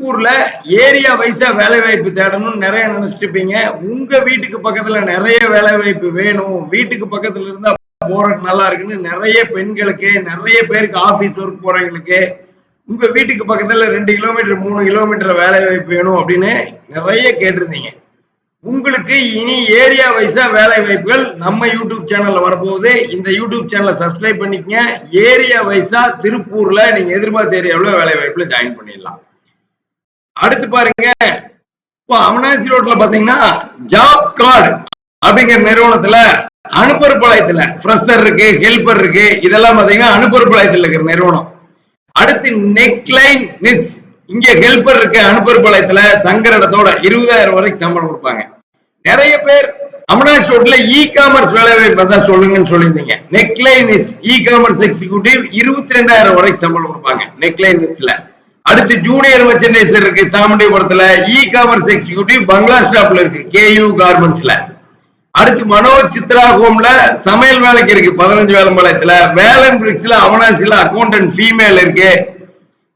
திருப்பூர்ல ஏரியா வைஸா வேலை வாய்ப்பு தேடணும்னு நிறைய நினைச்சிட்டு இருப்பீங்க. உங்க வீட்டுக்கு பக்கத்துல நிறைய வேலை வாய்ப்பு வேணும், வீட்டுக்கு பக்கத்துல இருந்தா போறதுக்கு நல்லா இருக்குன்னு நிறைய பெண்களுக்கு, நிறைய பேருக்கு ஆபீஸ் ஒர்க் போறவங்களுக்கு உங்க வீட்டுக்கு பக்கத்துல 2 கிலோமீட்டர் 3 கிலோமீட்டர் வேலை வாய்ப்பு வேணும் அப்படின்னு நிறைய கேட்டிருந்தீங்க. உங்களுக்கு இனி ஏரியா வைஸா வேலை வாய்ப்புகள் நம்ம யூடியூப் சேனல்ல வரப்போகுது. இந்த யூடியூப் சேனலை சப்ஸ்கிரைப் பண்ணிக்கங்க. ஏரியா வைஸா திருப்பூர்ல நீங்க எதிர்பார்த்த ஏரியாவுல வேலை வாய்ப்புல ஜாயின் பண்ணிடலாம். அடுத்து பாருங்க, இப்போ அவினாசி ரோட்ல பாத்தீங்கன்னா ஜாப் கார்டு அப்படிங்கிற நிறுவனத்துல அனுப்பற்பாளையத்துல ஃப்ரெஷர் இருக்கு, ஹெல்பர் இருக்கு, இதெல்லாம் பாத்தீங்கன்னா அனுப்பற்பாளையத்துல இருக்கிற நிறுவனம். அடுத்து நெக்லைன் நிட்ஸ், இங்க ஹெல்பர் இருக்கு அனுப்பற்பாளையத்துல, தங்குற இடத்தோட 20,000 வரைக்கும் சம்பளம் கொடுப்பாங்க. நிறைய பேர் அவினாசி ரோட்ல இ காமர்ஸ் வேலை வாய்ப்பு தான் சொல்லுங்கன்னு சொல்லியிருந்தீங்க. Neckline nits e commerce executive 22,000 வரைக்கும் சம்பளம் கொடுப்பாங்க நெக்லைன் நிட்ஸ்ல. அடுத்து ஜூனியர் மெர்ச்சன்டைசர் இருக்கு சாமுண்டிபுரத்துல, இ காமர்ஸ் எக்ஸிக்யூட்டிவ் பங்களா ஸ்டாப்ல இருக்கு கேயூ கார்மெண்ட்ஸ்ல. அடுத்து மனோஜ் சித்ரா ஹோம்ல சமையல் வேலைக்கு இருக்கு 15 வேலம்பாளையத்துல. வேலன் பிரிக்ஸ்ல அவினாசில அக்கௌண்டன்ட் ஃபீமேல் இருக்கு.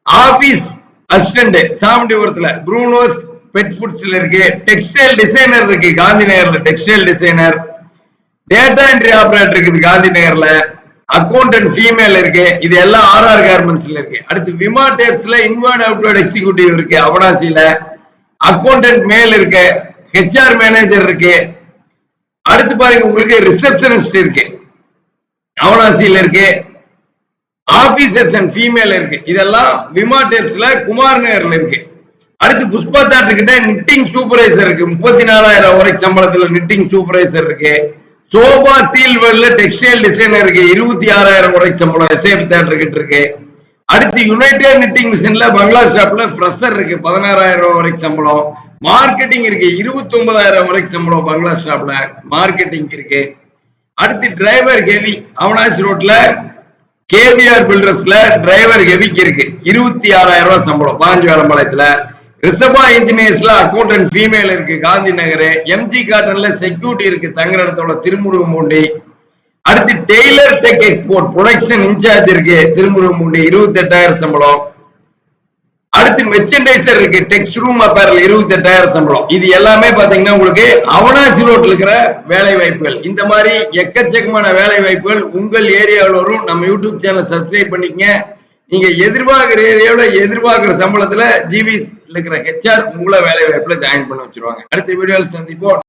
ஆபீஸ் அசிஸ்டன்ட் சாமுண்டிபுரத்துல ப்ரூனோஸ் பெட் ஃபுட்ஸ்ல இருக்கு. டெக்ஸ்டைல் டிசைனர் இருக்கு காந்தி நகர்ல, textile designer. Data entry operator இருக்குது காந்தி நகர்ல. அக்கௌண்டன்ட் ஃபீமேல் இருக்கு. இது எல்லாம் ஆர்ஆர் கார்மெண்ட்ஸ்ல இருக்கு. அடுத்து விமா டேப்ஸ்ல இன்வர்ட் அவுட்வர்ட் எக்ஸிக்யூட்டிவ் இருக்கு அவினாசில. அக்கௌண்டன்ட் மேல் இருக்கு. ஹெச்ஆர் மேனேஜர் இருக்கு. அடுத்து பாருங்க, உங்களுக்கு ரிசப்ஷனிஸ்ட் இருக்கு அவினாசில இருக்கு. ஆபீசர்ஸ் அண்ட் ஃபீமேல் இருக்கு. இதெல்லாம் விமா டேப்ஸ்ல குமார் நகர்ல இருக்கு. அடுத்து புஷ்பா தாட் கிட்ட நிட்டிங் சூப்பர்வைசர் இருக்கு 34,000 வரைக்கும் சம்பளத்துல நிட்டிங் சூப்பர்வைசர் இருக்கு. சோபா சீல்வெல்ல டெக்ஸ்டைல் டிசைனர் இருக்கு 26,000 வரைக்கும் சம்பளம் எஸ்ஏப் தேட்டர் கிட்ட இருக்கு. அடுத்து யுனைடெட் நிட்டிங் மிஷின்ல பங்களா ஷாப்ல ஃப்ரெஷர் இருக்கு 16,000 வரைக்கும் சம்பளம். மார்க்கெட்டிங் இருக்கு 29,000 வரைக்கும் சம்பளம் பங்களா ஷாப்ல மார்க்கெட்டிங் இருக்கு. அடுத்து டிரைவர் ஹெவி அவினாசி ரோட்ல கேவிஆர் பில்டர்ஸ்ல டிரைவர் ஹெவிக்கு இருக்கு 26,000 சம்பளம் 15 வேலம்பாளையத்துல. ரிஷபா இன்ஜினியர்ஸ்ல அக்கௌண்டன்ட் ஃபீமேல் இருக்கு காந்தி நகர். எம்ஜி காட்டன்ல செக்யூரிட்டி இருக்கு தங்குற இடத்தோட திருமுருகம்பூண்டி. அடுத்து tailor tech export production incharge இருக்கு திருமுருகம்பூண்டி 28,000 சம்பளம். அடுத்து மெர்ச்சன்டைசர் இருக்கு டெக்ஸ் ரூம் அப்பேரல் 28,000 சம்பளம். இது எல்லாமே பாத்தீங்கன்னா உங்களுக்கு அவினாசி ரோட்ல இருக்கிற வேலை வாய்ப்புகள். இந்த மாதிரி எக்கச்சக்கமான வேலை வாய்ப்புகள் உங்கள் ஏரியாவில் வரும். நம்ம யூடியூப் சேனல் சப்ஸ்கிரைப் பண்ணிக்கங்க. நீங்க எதிர்பார்க்கிற ஏரியாவோட எதிர்பார்க்கிற சம்பளத்துல ஜிவி இருக்கிற ஹெச்ஆர் உங்களை வேலை வாய்ப்புல ஜாயின் பண்ண வச்சிருவாங்க. அடுத்த வீடியோவில் சந்திப்போம்.